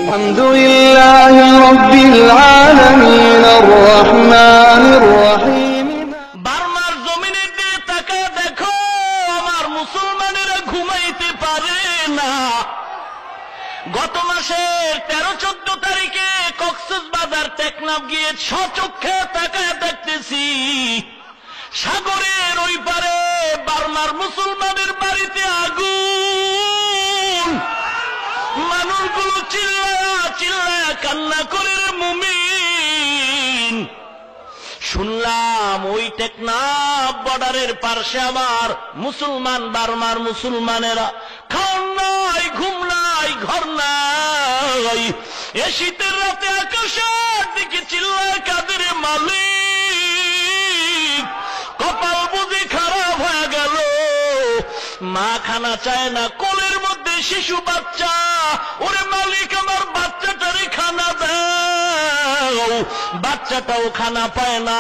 আলহামদুলিল্লাহি রাব্বিল আলামিন আর রহমানির রহিম। বার্মার জমিনের দিকে তাকায় দেখো, আমার মুসলমানেরা ঘুমাইতে পারে না। গত মাসের 13-14 তারিখে কক্সবাজার টেকনাফ গিয়ে স্বচক্ষে তাকায় দেখতেছি, সাগরের ওই পারে বার্মার মুসলমানের বাড়িতে আগুন। মানুষগুলো চিল্লায়া চিল্লায়া কান্না করে মুমিন। শুনলাম ওই টেকনাফ বর্ডারের পাশে আমার মুসলমান বার্মার মুসলমানেরা খাওয়ার নাই, ঘুম নাই, ঘর নাই। এ শীতের রাতে আকাশের দিকে চিল্লায় কাদের মালিক, কপাল বুঝি খারাপ হয়ে গেল। মা খানা চায় না, কোলের মধ্যে শিশু বাচ্চা। ওরে মালিক, আমার বাচ্চাটারে খানা দাও। বাচ্চাটাও খানা পায় না,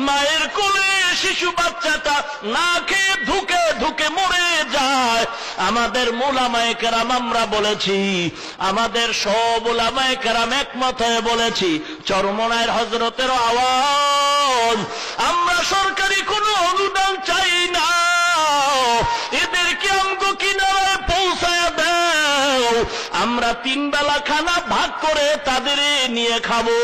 মায়ের কোলে শিশু বাচ্চাটা না খেয়ে ধুকে ধুকে মরে যায়। আমাদের উলামায়ে কেরাম আমরা বলেছি, আমাদের সব উলামায়ে কেরাম একমত হয়ে বলেছি, চরমনায়ের হযরতের আওয়াজ, আমরা সরকারি কোনো অনুদান চাই না, এদেরকে আমগো কিনারায় পৌঁছায় দাও। আমরা 3 বেলা খানা ভাগ করে তাদের নিয়ে খাবো।